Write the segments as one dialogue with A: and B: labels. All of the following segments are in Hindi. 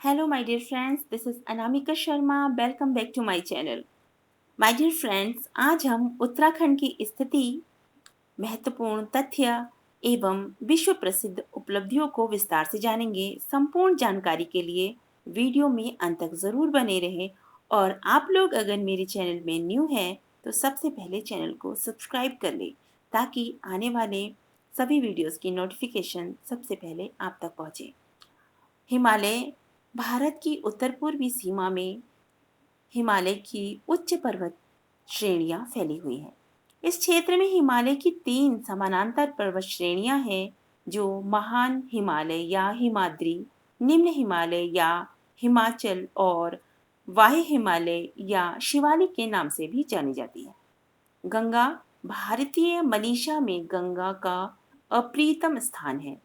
A: Hello, my dear friends. This is Anamika Sharma. Welcome back to my channel. My dear friends, आज हम उत्तराखंड की स्थिति, महत्वपूर्ण तथ्य एवं विश्व प्रसिद्ध उपलब्धियों को विस्तार से जानेंगे। संपूर्ण जानकारी के लिए वीडियो में अंत तक जरूर बने रहें और आप लोग अगर मेरे चैनल में न्यू हैं तो सबसे पहले चैनल को सब्सक्राइब कर लें ताकि आने वाले सभी वीडियोस की नोटिफिकेशन सबसे पहले आप तक पहुंचे। हिमालय भारत की उत्तर पूर्वी सीमा में हिमालय की उच्च पर्वत श्रेणियां फैली हुई हैं। इस क्षेत्र में हिमालय की 3 समानांतर पर्वत श्रेणियां हैं जो महान हिमालय या हिमाद्री, निम्न हिमालय या हिमाचल और वाह्य हिमालय या शिवालिक के नाम से भी जानी जाती है। गंगा भारतीय मनीषा में गंगा का अप्रियतम स्थान है।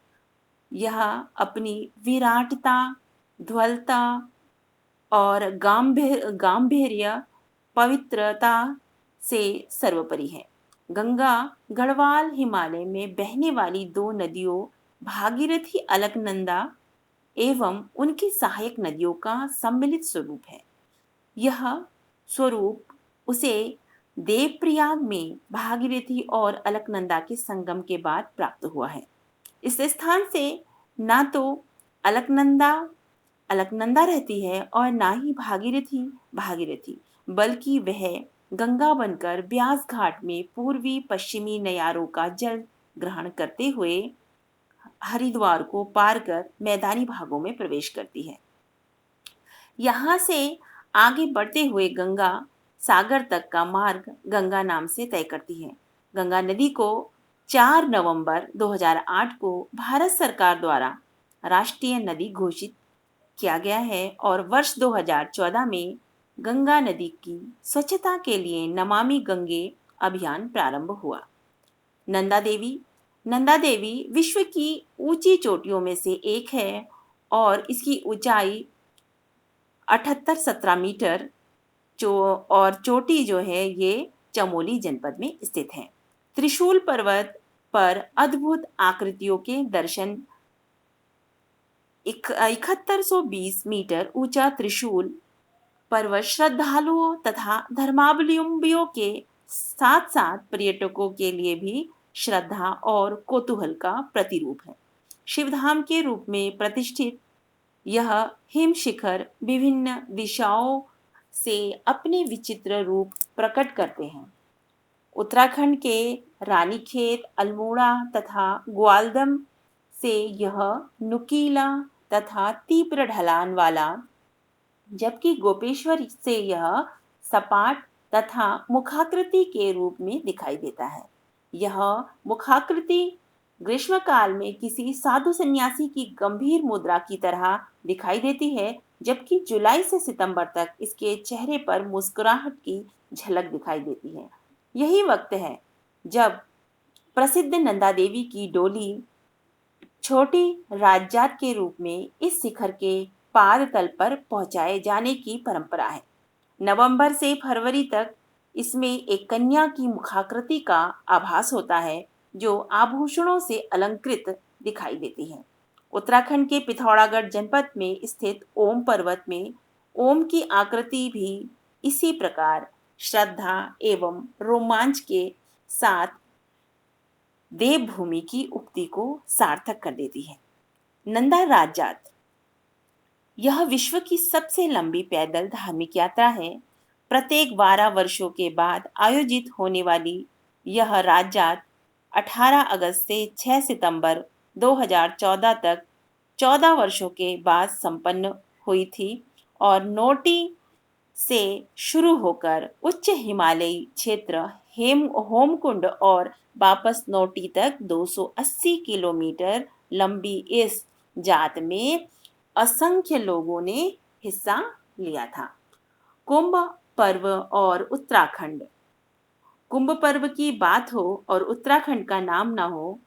A: यह अपनी विराटता, ध्वलता और गांभीर्य पवित्रता से सर्वोपरि है। गंगा गढ़वाल हिमालय में बहने वाली 2 नदियों भागीरथी अलकनंदा एवं उनकी सहायक नदियों का सम्मिलित स्वरूप है। यह स्वरूप उसे देवप्रयाग में भागीरथी और अलकनंदा के संगम के बाद प्राप्त हुआ है। इस स्थान से ना तो अलकनंदा अलकनंदा रहती है और ना ही भागीरथी भागीरथी, बल्कि वह गंगा बनकर ब्यास घाट में पूर्वी पश्चिमी नयारों का जल ग्रहण करते हुए हरिद्वार को पार कर मैदानी भागों में प्रवेश करती है। यहाँ से आगे बढ़ते हुए गंगा सागर तक का मार्ग गंगा नाम से तय करती है। गंगा नदी को 4 नवंबर 2008 को भारत सरकार द्वारा राष्ट्रीय नदी घोषित किया गया है और वर्ष 2014 में गंगा नदी की स्वच्छता के लिए नमामि गंगे अभियान प्रारंभ हुआ। नंदा देवी नंदा देवी विश्व की ऊंची चोटियों में से एक है और इसकी ऊंचाई 78-17 मीटर और चोटी जो है ये चमोली जनपद में स्थित है। त्रिशूल पर्वत पर अद्भुत आकृतियों के दर्शन 7120 मीटर ऊंचा त्रिशूल पर्वत श्रद्धालुओं तथा धर्मावलंबियों के साथ साथ पर्यटकों के लिए भी श्रद्धा और कौतूहल का प्रतिरूप है। शिवधाम के रूप में प्रतिष्ठित यह हिम शिखर विभिन्न दिशाओं से अपने विचित्र रूप प्रकट करते हैं। उत्तराखंड के रानीखेत, अल्मोड़ा तथा ग्वालदम से यह नुकीला तथा तीव्र ढलान वाला, जबकि गोपेश्वर से यह सपाट तथा मुखाकृति के रूप में दिखाई देता है। यह मुखाकृति ग्रीष्मकाल में किसी साधु सन्यासी की गंभीर मुद्रा की तरह दिखाई देती है, जबकि जुलाई से सितंबर तक इसके चेहरे पर मुस्कुराहट की झलक दिखाई देती है। यही वक्त है जब प्रसिद्ध नंदा देवी की डोली छोटी राजजात के रूप में इस शिखर के पाद तल पर पहुंचाए जाने की परंपरा है। नवंबर से फरवरी तक इसमें एक कन्या की मुखाकृति का आभास होता है जो आभूषणों से अलंकृत दिखाई देती है। उत्तराखंड के पिथौरागढ़ जनपद में स्थित ओम पर्वत में ओम की आकृति भी इसी प्रकार श्रद्धा एवं रोमांच के साथ देवभूमि की उक्ति को सार्थक कर देती है। नंदा राजजात यह विश्व की सबसे लंबी पैदल धार्मिक यात्रा है। प्रत्येक 12 वर्षों के बाद आयोजित होने वाली यह राजजात 18 अगस्त से 6 सितंबर 2014 तक 14 वर्षों के बाद संपन्न हुई थी और नोटी से शुरू होकर उच्च हिमालयी क्षेत्र होमकुंड और वापस नोटी तक 280 किलोमीटर लंबी इस जात में असंख्य लोगों ने हिस्सा लिया था। कुंभ पर्व और उत्तराखंड। कुंभ पर्व की बात हो और उत्तराखंड का नाम ना हो,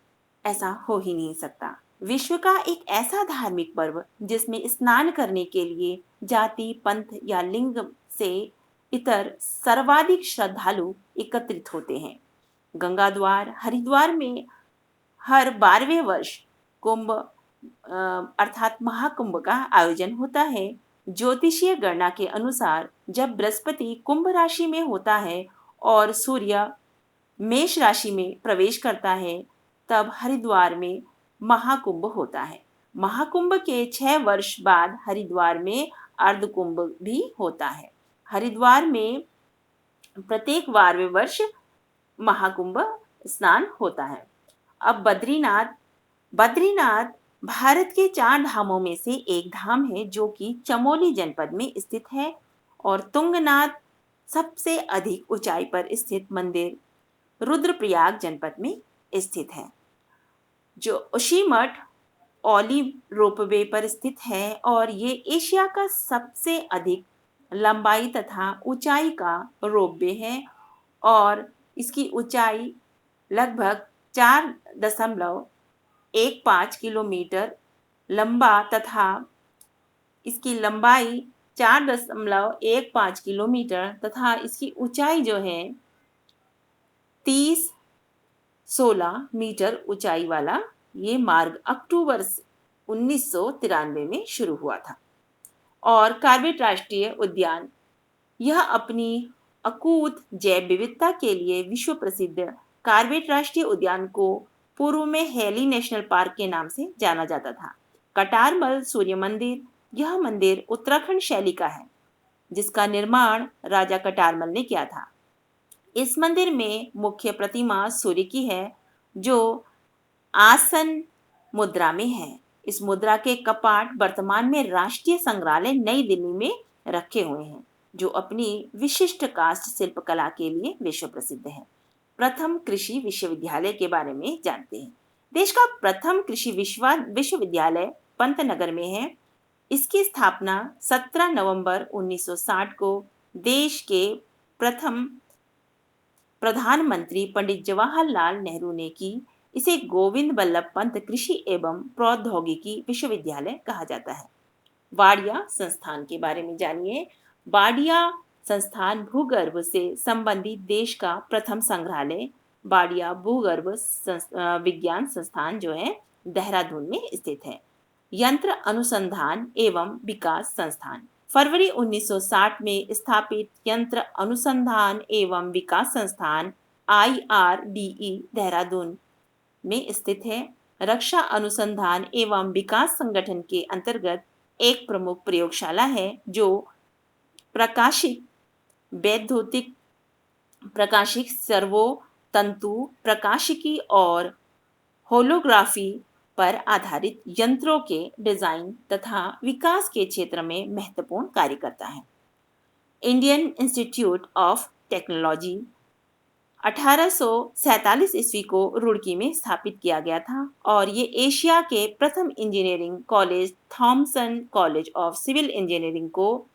A: ऐसा हो ही नहीं सकता। विश्व का एक ऐसा धार्मिक पर्व जिसमें स्नान करने के लिए जाति, पंथ या लिंग से इतर सर्वाधिक श्रद्धालु एकत्रित होते हैं। गंगा द्वार हरिद्वार में हर 12वें वर्ष कुंभ अर्थात महाकुंभ का आयोजन होता है। ज्योतिषीय गणना के अनुसार जब बृहस्पति कुंभ राशि में होता है और सूर्य मेष राशि में प्रवेश करता है, तब हरिद्वार में महाकुंभ होता है। महाकुंभ के 6 वर्ष बाद हरिद्वार में अर्धकुंभ भी होता है। हरिद्वार में प्रत्येक 12वें वर्ष महाकुंभ स्नान होता है। अब बद्रीनाथ। बद्रीनाथ भारत के 4 धामों में से एक धाम है, जो कि चमोली जनपद में स्थित है। और तुंगनाथ सबसे अधिक ऊंचाई पर स्थित मंदिर रुद्रप्रयाग जनपद में स्थित है। जो उशीमठ ओलिव रोपवे पर स्थित है और ये एशिया का सबसे अधिक लंबाई तथा ऊंचाई का रोपवे है और इसकी ऊंचाई लगभग 4.15 किलोमीटर लंबा तथा इसकी लंबाई 4.15 किलोमीटर तथा इसकी ऊंचाई जो है 16 मीटर ऊंचाई वाला ये मार्ग अक्टूबर 1993 में शुरू हुआ था। और कार्बेट राष्ट्रीय उद्यान, यह अपनी अकूत जैव विविधता के लिए विश्व प्रसिद्ध कार्बेट राष्ट्रीय उद्यान को पूर्व में हेली नेशनल पार्क के नाम से जाना जाता था। कटारमल सूर्य मंदिर, यह मंदिर उत्तराखंड शैली का है, जिसका निर्माण राजा कटारमल ने किया था। इस मंदिर में मुख्य प्रतिमा सूर्य की है, जो आसन मुद्रा में है। इस मुद्रा के कपाट वर्तमान में राष्ट्रीय संग्रहालय नई दिल्ली में रखे हुए हैं, जो अपनी विशिष्ट काष्ठ शिल्पकला के लिए विश्व प्रसिद्ध है। प्रथम कृषि विश्वविद्यालय के बारे में जानते हैं। देश का प्रथम कृषि विश्वविद्यालय पंतनगर में है। इसकी स्थापना 17 नवंबर 1960 को देश के प्रथम प्रधानमंत्री पंडित जवाहरलाल नेहरू ने की। इसे गोविंद बल्लभ पंत कृषि एवं प्रौद्योगिकी विश्वविद्यालय कहा जाता है। वाडिया संस्थान के बारे में जानिए। वाडिया संस्थान भूगर्भ से संबंधित देश का प्रथम संग्रहालय वाडिया भूगर्भ विज्ञान संस्थान जो है देहरादून में स्थित है। यंत्र अनुसंधान एवं विकास संस्थान फरवरी 1960 में स्थापित यंत्र अनुसंधान एवं विकास संस्थान IRDE देहरादून में स्थित है। रक्षा अनुसंधान एवं विकास संगठन के अंतर्गत एक प्रमुख प्रयोगशाला है, जो प्रकाशिक वैद्युतिक प्रकाशिक सर्वो तंतु प्रकाशिकी और होलोग्राफी पर आधारित यंत्रों के डिजाइन तथा विकास के क्षेत्र में महत्वपूर्ण कार्य करता है। इंडियन इंस्टीट्यूट ऑफ टेक्नोलॉजी 1847 ईस्वी को रुड़की में स्थापित किया गया था और ये एशिया के प्रथम engineering college Thomson College of Civil Engineering को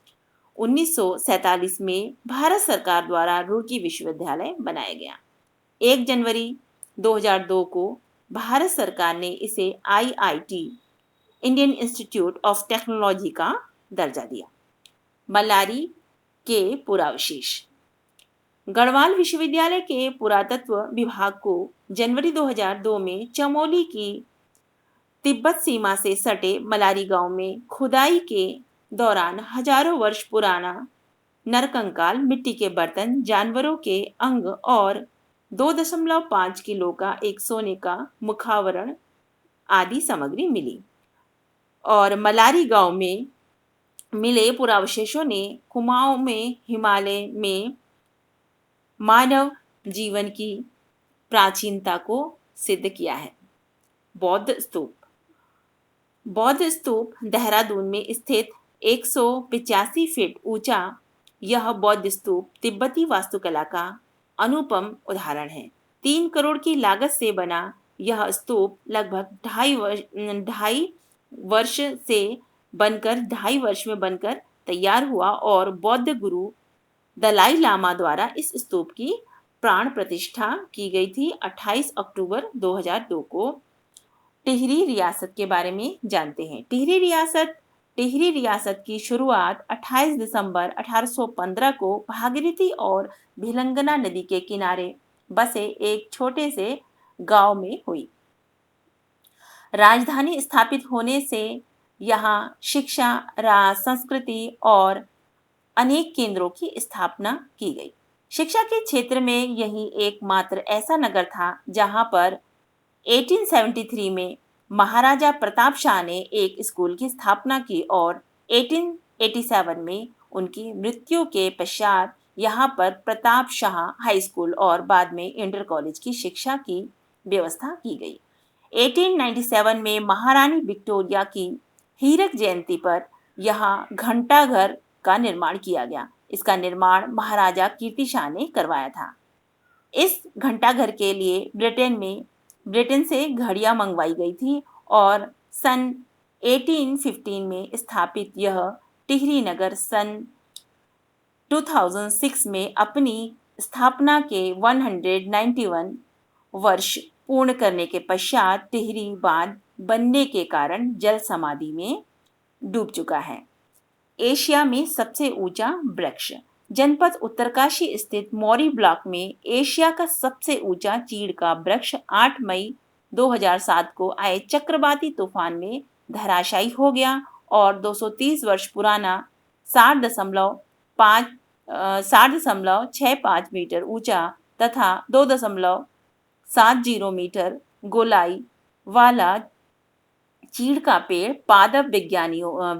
A: 1947 में भारत सरकार द्वारा रुड़की विश्वविद्यालय बनाया गया। 1 जनवरी 2002 को भारत सरकार ने इसे IIT Indian institute of technology का दर्जा दिया। मल्लारी के पुरावशेष। गढ़वाल विश्वविद्यालय के पुरातत्व विभाग को जनवरी 2002 में चमोली की तिब्बत सीमा से सटे मलारी गांव में खुदाई के दौरान हजारों वर्ष पुराना नरकंकाल, मिट्टी के बर्तन, जानवरों के अंग और 2.5 किलो का एक सोने का मुखावरण आदि सामग्री मिली। और मलारी गांव में मिले पुरावशेषों ने कुमाऊं में हिमालय में मानव जीवन की प्राचीनता को सिद्ध किया है। बौद्ध स्तूप। बौद्ध स्तूप देहरादून में स्थित 185 फीट ऊंचा यह बौद्ध स्तूप तिब्बती वास्तुकला का अनुपम उदाहरण है। 3 करोड़ की लागत से बना यह स्तूप लगभग 2.5 वर्ष में बनकर तैयार हुआ और बौद्ध गुरु दलाई लामा द्वारा इस स्तूप की प्राण प्रतिष्ठा की गई थी 28 अक्टूबर 2002 को। टिहरी रियासत के बारे में जानते हैं। टिहरी रियासत की शुरुआत 28 दिसंबर 1815 को भागीरथी और भिलंगना नदी के किनारे बसे एक छोटे से गांव में हुई। राजधानी स्थापित होने से यहाँ शिक्षा, संस्कृति और अनेक केंद्रों की स्थापना की गई। शिक्षा के क्षेत्र में यही एकमात्र ऐसा नगर था जहाँ पर 1873 में महाराजा प्रताप शाह ने एक स्कूल की स्थापना की और 1887 में उनकी मृत्यु के पश्चात यहाँ पर प्रताप शाह हाई स्कूल और बाद में इंटर कॉलेज की शिक्षा की व्यवस्था की गई। 1897 में महारानी विक्टोरिया की हीरक जयंती पर यहाँ घंटाघर का निर्माण किया गया। इसका निर्माण महाराजा कीर्ति शाह ने करवाया था। इस घंटाघर के लिए ब्रिटेन से घड़ियां मंगवाई गई थी और सन 1815 में स्थापित यह टिहरी नगर सन 2006 में अपनी स्थापना के 191 वर्ष पूर्ण करने के पश्चात टिहरी बांध बनने के कारण जल समाधि में डूब चुका है। एशिया में सबसे ऊंचा वृक्ष। जनपद उत्तरकाशी स्थित मौरी ब्लॉक में एशिया का सबसे ऊंचा चीड़ का वृक्ष 8 मई 2007 को आए चक्रवाती तूफान में धराशायी हो गया और 230 वर्ष पुराना 7.65 मीटर ऊंचा तथा 2.70 मीटर गोलाई वाला चीड़ का पेड़ पादप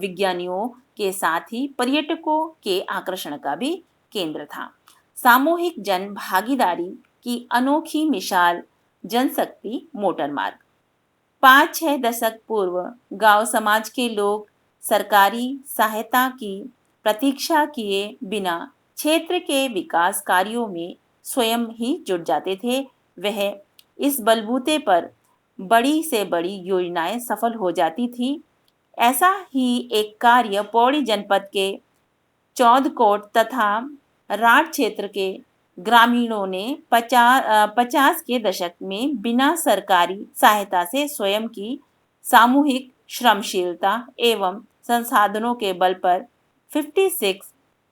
A: विज्ञानियों के साथ ही पर्यटकों के आकर्षण का भी केंद्र था। सामूहिक जन भागीदारी की अनोखी मिसाल जनशक्ति मोटर मार्ग। 5-6 दशक पूर्व गांव समाज के लोग सरकारी सहायता की प्रतीक्षा किए बिना क्षेत्र के विकास कार्यों में स्वयं ही जुट जाते थे। वह इस बलबूते पर बड़ी से बड़ी योजनाएं सफल हो जाती थी। ऐसा ही एक कार्य पौड़ी जनपद के चौदकोट तथा राठ क्षेत्र के ग्रामीणों ने 50 के दशक में बिना सरकारी सहायता से स्वयं की सामूहिक श्रमशीलता एवं संसाधनों के बल पर 56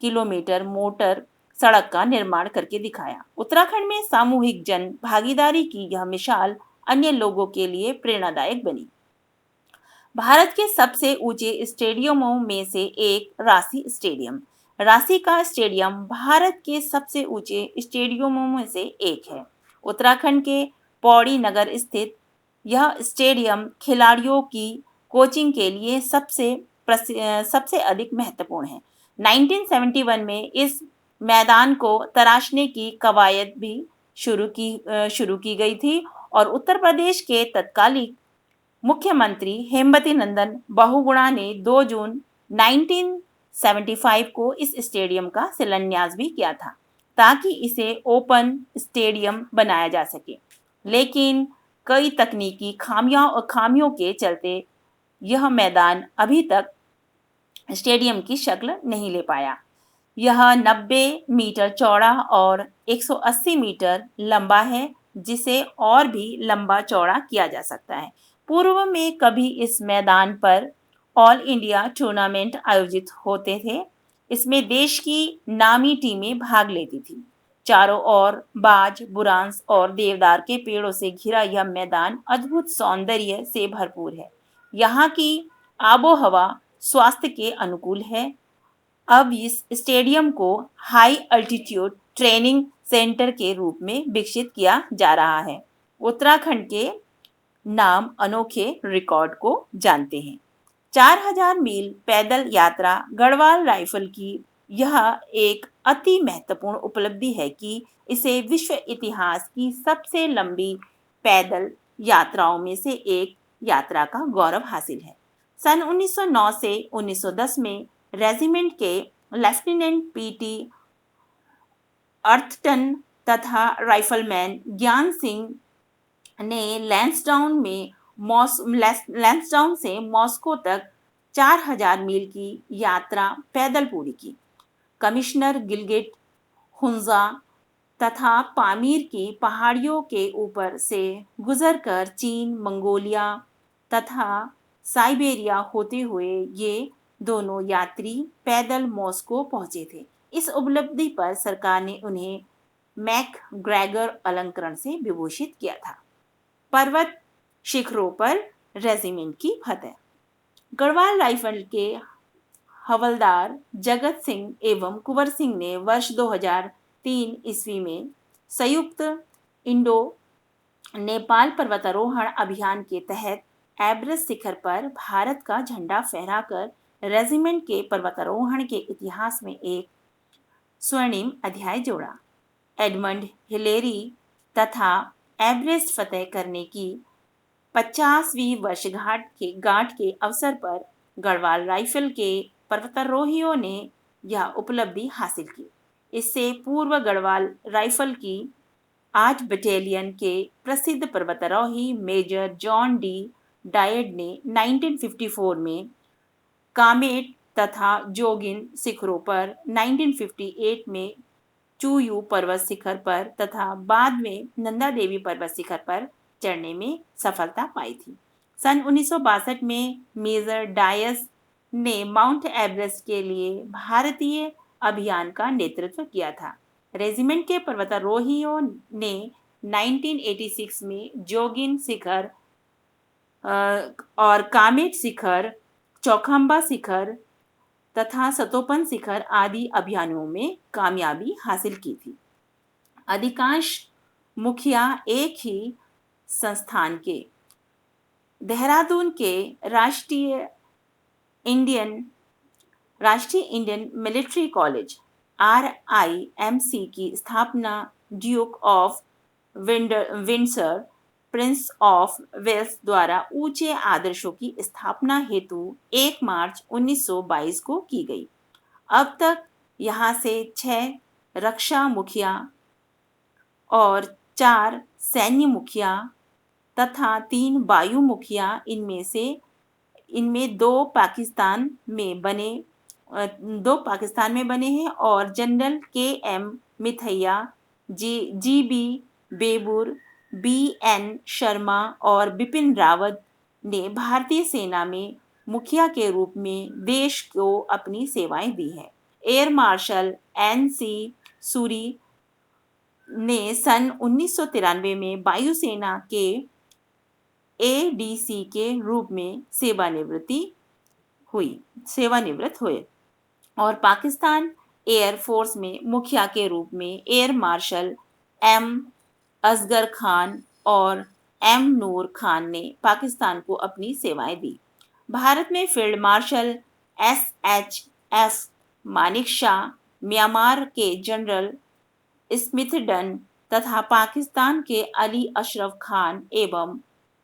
A: किलोमीटर मोटर सड़क का निर्माण करके दिखाया। उत्तराखंड में सामूहिक जन भागीदारी की यह मिसाल अन्य लोगों के लिए प्रेरणादायक बनी। भारत के सबसे ऊंचे स्टेडियमों में से एक रांसी स्टेडियम। रांसी का स्टेडियम भारत के सबसे ऊंचे स्टेडियमों में से एक है। उत्तराखंड के पौड़ी नगर स्थित यह स्टेडियम खिलाड़ियों की कोचिंग के लिए सबसे अधिक महत्वपूर्ण है। 1971 में इस मैदान को तराशने की कवायद भी शुरू की गई थी और उत्तर प्रदेश के तत्कालीन मुख्यमंत्री हेमवती नंदन बहुगुणा ने 2 जून 1975 को इस स्टेडियम का शिलान्यास भी किया था ताकि इसे ओपन स्टेडियम बनाया जा सके। लेकिन कई तकनीकी खामियों के चलते यह मैदान अभी तक स्टेडियम की शक्ल नहीं ले पाया। यह 90 मीटर चौड़ा और 180 मीटर लंबा है, जिसे और भी लंबा चौड़ा किया जा सकता है। पूर्व में कभी इस मैदान पर ऑल इंडिया टूर्नामेंट आयोजित होते थे। इसमें देश की नामी टीमें भाग लेती थी। चारों ओर बाज, बुरांस और देवदार के पेड़ों से घिरा यह मैदान अद्भुत सौंदर्य से भरपूर है। यहाँ की आबो हवा स्वास्थ्य के अनुकूल है। अब इस स्टेडियम को हाई अल्टीट्यूड ट्रेनिंग सेंटर के रूप में विकसित किया जा रहा है। उत्तराखंड के नाम अनोखे रिकॉर्ड को जानते हैं। 4000 मील पैदल यात्रा गढ़वाल राइफल की यह एक अति महत्वपूर्ण उपलब्धि है कि इसे विश्व इतिहास की सबसे लंबी पैदल यात्राओं में से एक यात्रा का गौरव हासिल है। सन 1909 से 1910 में रेजिमेंट के लेफ्टिनेंट पीटी अर्थटन तथा राइफलमैन ज्ञान सिंह ने लैंसडाउन से मॉस्को तक 4000 मील की यात्रा पैदल पूरी की। कमिश्नर गिलगिट, हुंजा तथा पामीर की पहाड़ियों के ऊपर से गुजरकर चीन, मंगोलिया तथा साइबेरिया होते हुए ये दोनों यात्री पैदल मॉस्को पहुंचे थे। इस उपलब्धि पर सरकार ने उन्हें मैकग्रैगर अलंकरण से विभूषित किया था। पर्वत शिखरों पर रेजिमेंट की फतह। गढ़वाल राइफल के हवलदार जगत सिंह एवं कुंवर सिंह ने वर्ष 2003 ईस्वी में संयुक्त इंडो नेपाल पर्वतारोहण अभियान के तहत एवरेस्ट शिखर पर भारत का झंडा फहराकर रेजिमेंट के पर्वतारोहण के इतिहास में एक स्वर्णिम अध्याय जोड़ा। एडमंड हिलेरी तथा एवरेस्ट फतह करने की 50वीं वर्षगांठ के अवसर पर गढ़वाल राइफल के पर्वतारोहियों ने यह उपलब्धि हासिल की। इससे पूर्व गढ़वाल राइफल की 8 बटालियन के प्रसिद्ध पर्वतारोही मेजर जॉन डी डायड ने 1954 में कामेट तथा जोगिन शिखरों पर, 1958 में चूयू पर्वत शिखर पर तथा बाद में नंदा देवी पर्वत शिखर पर चढ़ने में सफलता पाई थी। सन 1962 में मेजर डायस ने माउंट एवरेस्ट के लिए भारतीय अभियान का नेतृत्व किया था। रेजिमेंट के पर्वतारोहियों ने 1986 में जोगिन शिखर और कामेट शिखर, चौखंबा शिखर तथा सतोपन शिखर आदि अभियानों में कामयाबी हासिल की थी। अधिकांश मुखिया एक ही संस्थान के देहरादून के राष्ट्रीय इंडियन मिलिट्री कॉलेज RIMC की स्थापना Duke of Windsor Prince of Wales द्वारा ऊंचे आदर्शों की स्थापना हेतु 1 मार्च 1922 को की गई। अब तक यहाँ से 6 रक्षा मुखिया और 4 सैन्य मुखिया तथा 3 वायु मुखिया, इनमें 2 पाकिस्तान में बने हैं और general KM मिथैया, GB बेबूर, BN Sharma और बिपिन रावत ने भारतीय सेना में मुखिया के रूप में देश को अपनी सेवाएं दी हैं। एयर मार्शल NC सूरी ने सन 1993 में वायुसेना के ADC के रूप में सेवानिवृत्त हुए और पाकिस्तान एयर फोर्स में मुखिया के रूप में air marshal M Asghar Khan और M नूर खान ने पाकिस्तान को अपनी सेवाएं दी। भारत में field marshal SHF Manekshaw, Myanmar के जनरल स्मिथडन तथा पाकिस्तान के अली अशरफ खान एवं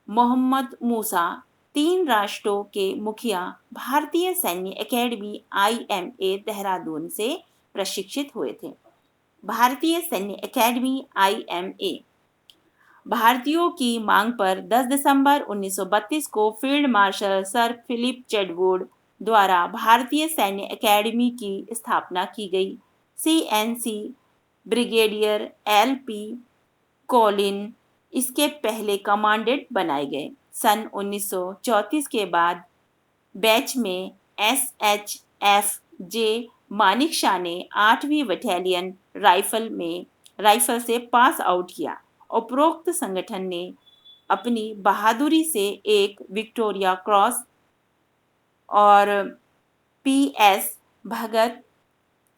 A: मोहम्मद मूसा, 3 राष्ट्रों के मुखिया भारतीय सैन्य एकेडमी IMA देहरादून से प्रशिक्षित हुए थे। भारतीय सैन्य एकेडमी IMA भारतीयों की मांग पर 10 दिसंबर 1932 को फील्ड मार्शल सर फिलिप चेडवुड द्वारा भारतीय सैन्य एकेडमी की स्थापना की गई। CNC ब्रिगेडियर LP कॉलिन इसके पहले कमांडेंट बनाए गए। सन 1934 के बाद बैच में SHFJ मानेकशॉ ने 8वीं बटालियन राइफल से पास आउट किया। उपरोक्त संगठन ने अपनी बहादुरी से एक विक्टोरिया क्रॉस और PS भगत,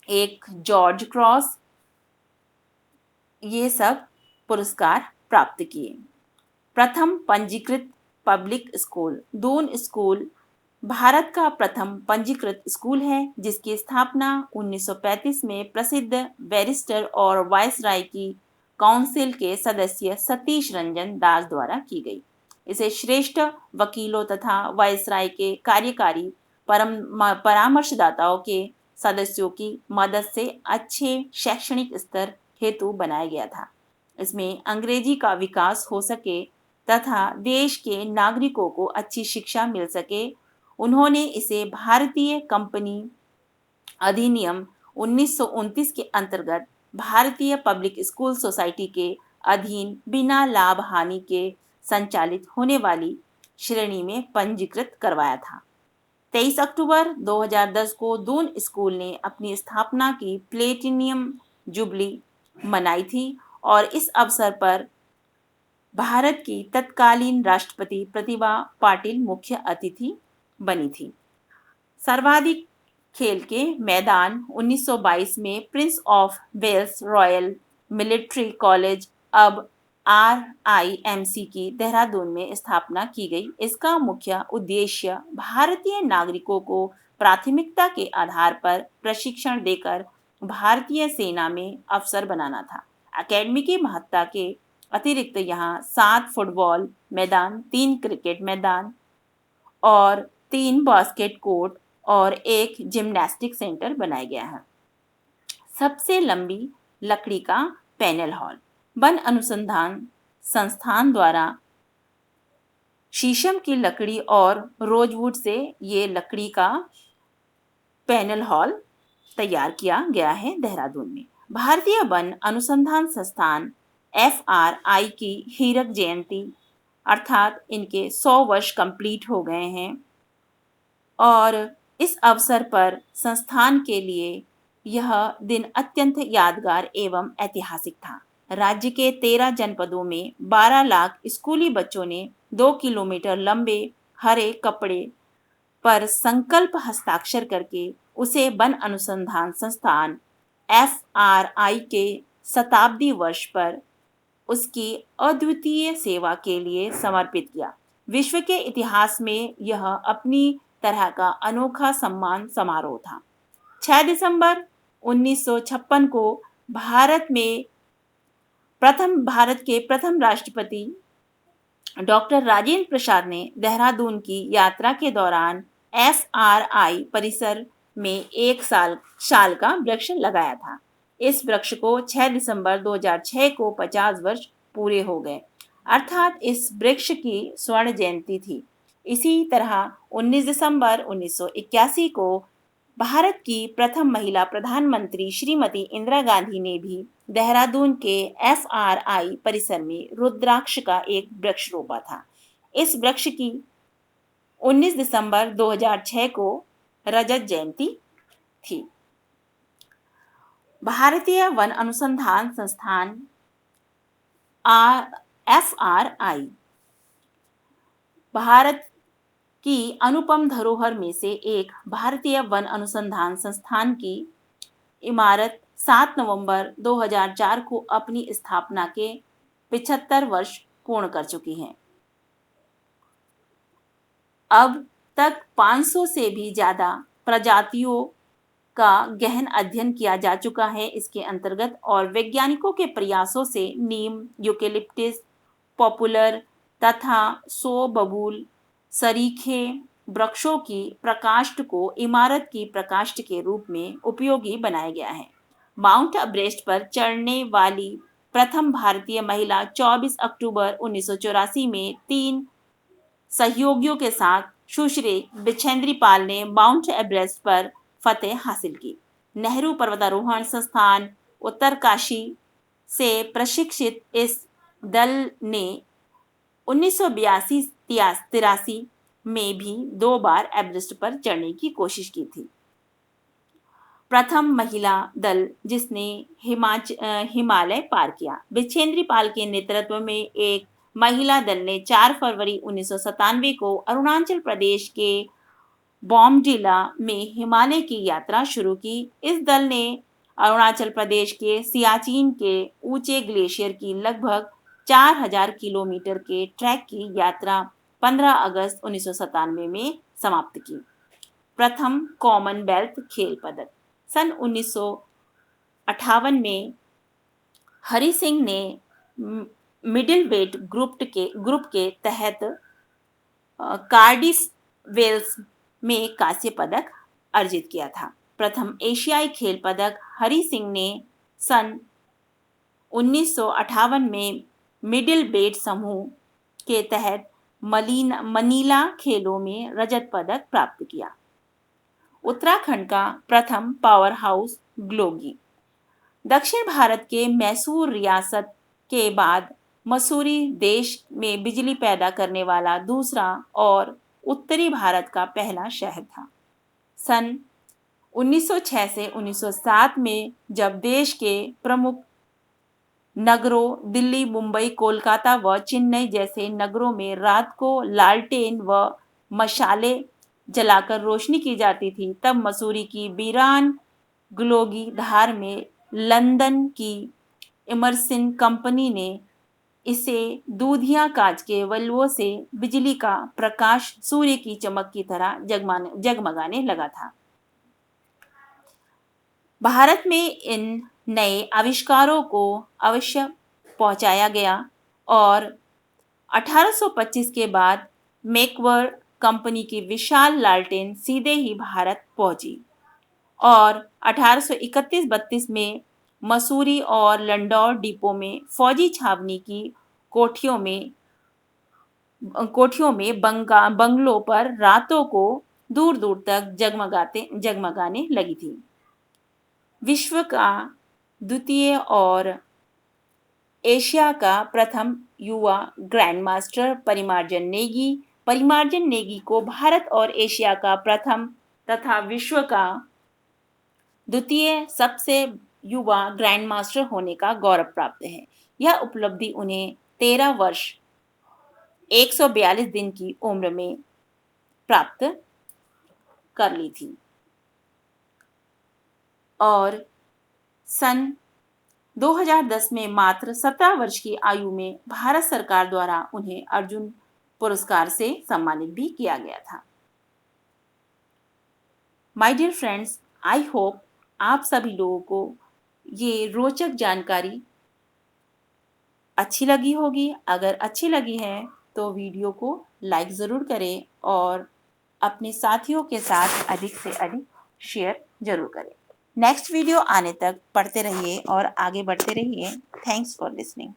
A: एक जॉर्ज क्रॉस, ये सब पुरस्कार प्राप्त किए। प्रथम पंजीकृत public school. Doon school Bharat का प्रथम पंजीकृत स्कूल है जिसकी स्थापना 1935 में प्रसिद्ध बैरिस्टर और वायसराय की काउंसिल के सदस्य सतीश रंजन दास द्वारा की गई। इसे श्रेष्ठ वकीलों तथा वायसराय के कार्यकारी परामर्शदाताओं के सदस्यों की मदद से अच्छे शैक्षणिक स्तर हेतु बनाया गया था। इसमें अंग्रेजी का विकास हो सके तथा देश के नागरिकों को अच्छी शिक्षा मिल सके। उन्होंने इसे भारतीय कंपनी अधिनियम 1929 के अंतर्गत भारतीय पब्लिक स्कूल सोसाइटी के अधीन बिना लाभ हानि के संचालित होने वाली श्रेणी में पंजीकृत करवाया था। 23 अक्टूबर 2010 को दून स्कूल ने अपनी स्थापना की प्लेटिनियम जुबली मनाई थी और इस अवसर पर भारत की तत्कालीन राष्ट्रपति प्रतिभा पाटिल मुख्य अतिथि बनी थी। सर्वाधिक खेल के मैदान 1922 में Prince of Wales Royal Military College अब RIMC की देहरादून में स्थापना की गई। इसका मुख्य उद्देश्य भारतीय नागरिकों को प्राथमिकता के आधार पर प्रशिक्षण देकर भारतीय सेना में अफसर बनाना था। अकेडमी की महत्ता के अतिरिक्त यहाँ 7 फुटबॉल मैदान, 3 क्रिकेट मैदान और 3 बास्केट कोर्ट और एक जिम्नास्टिक सेंटर बनाया गया है। सबसे लंबी लकड़ी का पैनल हॉल वन अनुसंधान संस्थान द्वारा शीशम की लकड़ी और रोजवुड से ये लकड़ी का पैनल हॉल तैयार किया गया है देहरादून में। भारतीय वन अनुसंधान संस्थान FRI की हीरक जयंती अर्थात इनके 100 वर्ष कंप्लीट हो गए हैं और इस अवसर पर संस्थान के लिए यह दिन अत्यंत यादगार एवं ऐतिहासिक था। राज्य के 13 जनपदों में 12 लाख स्कूली बच्चों ने 2 किलोमीटर लंबे हरे कपड़े पर संकल्प हस्ताक्षर करके उसे वन अनुसंधान संस्थान FRI के शताब्दी वर्ष पर उसकी अद्वितीय सेवा के लिए समर्पित किया। विश्व के इतिहास में यह अपनी तरह का अनोखा सम्मान समारोह था। 6 दिसंबर 1956 को भारत के प्रथम राष्ट्रपति डॉक्टर राजेंद्र प्रसाद ने देहरादून की यात्रा के दौरान FRI परिसर में एक साल का वृक्ष लगाया था। इस वृक्ष को 6 दिसंबर 2006 को 50 वर्ष पूरे हो गए, अर्थात इस वृक्ष की स्वर्ण जयंती थी। इसी तरह 19 दिसंबर 1981 को भारत की प्रथम महिला प्रधानमंत्री श्रीमती इंदिरा गांधी ने भी देहरादून के FRI परिसर में रुद्राक्ष का एक वृक्ष रोपा था। इस वृक्ष की 19 दिसंबर 2006 को रजत जयंती थी। भारतीय वन अनुसंधान संस्थान FRI भारत की अनुपम धरोहर में से एक भारतीय वन अनुसंधान संस्थान की इमारत 7 नवंबर 2004 को अपनी स्थापना के 75 वर्ष पूर्ण कर चुकी है। अब तक 500 से भी ज़्यादा प्रजातियों का गहन अध्ययन किया जा चुका है इसके अंतर्गत, और वैज्ञानिकों के प्रयासों से नीम, यूकेलिप्टिस, पॉपुलर तथा सो बबूल सरीखे वृक्षों की प्रकाष्ठ को इमारत की प्रकाष्ठ के रूप में उपयोगी बनाया गया है। माउंट एवरेस्ट पर चढ़ने वाली प्रथम भारतीय महिला 24 अक्टूबर 1984 में 3 सहयोगियों के साथ सुश्री बिछेंद्री पाल ने माउंट एवरेस्ट पर फतेह हासिल की। नेहरू पर्वतारोहण संस्थान उत्तरकाशी से प्रशिक्षित इस दल ने 1982-83 में भी 2 बार एवरेस्ट पर चढ़ने की कोशिश की थी। प्रथम महिला दल जिसने हिमालय पार किया। बिछेंद्री पाल के नेतृत्व में एक महिला दल ने 4 फरवरी 1997 को अरुणाचल प्रदेश के बॉमडिला में हिमालय की यात्रा शुरू की। इस दल ने अरुणाचल प्रदेश के सियाचिन के ऊंचे ग्लेशियर की लगभग 4000 किलोमीटर के ट्रैक की यात्रा 15 अगस्त 1997 में समाप्त की। प्रथम कॉमनवेल्थ खेल पदक सन 1958 में हरि सिंह ने मिडिल वेट ग्रुप के तहत कार्डिफ वेल्स में कांस्य पदक अर्जित किया था। प्रथम एशियाई खेल पदक हरि सिंह ने सन 1958 में मिडिल वेट समूह के तहत मनीला खेलों में रजत पदक प्राप्त किया। उत्तराखंड का प्रथम पावर हाउस ग्लोगी दक्षिण भारत के मैसूर रियासत के बाद मसूरी देश में बिजली पैदा करने वाला दूसरा और उत्तरी भारत का पहला शहर था। सन 1906 से 1907 में जब देश के प्रमुख नगरों दिल्ली, मुंबई, कोलकाता व चेन्नई जैसे नगरों में रात को लालटेन व मशाले जलाकर रोशनी की जाती थी, तब मसूरी की वीरान ग्लोगी धार में लंदन की इमर्सन कंपनी ने इसे दूधिया कांच के बल्बों से बिजली का प्रकाश सूर्य की चमक की तरह जगमगाने लगा था। भारत में इन नए आविष्कारों को अवश्य पहुंचाया गया और 1825 के बाद मैकवर कंपनी की विशाल लालटेन सीधे ही भारत पहुंची और 1831-32 में मसूरी और लंडौर डिपो में फौजी छावनी की कोठियों में बंगलों पर रातों को दूर दूर तक जगमगाने लगी थी। विश्व का द्वितीय और एशिया का प्रथम युवा ग्रैंडमास्टर परिमार्जन नेगी को भारत और एशिया का प्रथम तथा विश्व का द्वितीय सबसे युवा ग्रैंडमास्टर होने का गौरव प्राप्त है। यह उपलब्धि उन्हें 13 वर्ष 142 दिन की उम्र में प्राप्त कर ली थी और सन 2010 में मात्र 17 वर्ष की आयु में भारत सरकार द्वारा उन्हें अर्जुन पुरस्कार से सम्मानित भी किया गया था। My dear friends, I hope आप सभी लोगों को ये रोचक जानकारी अच्छी लगी होगी। अगर अच्छी लगी है तो वीडियो को लाइक ज़रूर करें और अपने साथियों के साथ अधिक से अधिक शेयर ज़रूर करें। नेक्स्ट वीडियो आने तक पढ़ते रहिए और आगे बढ़ते रहिए। Thanks for listening.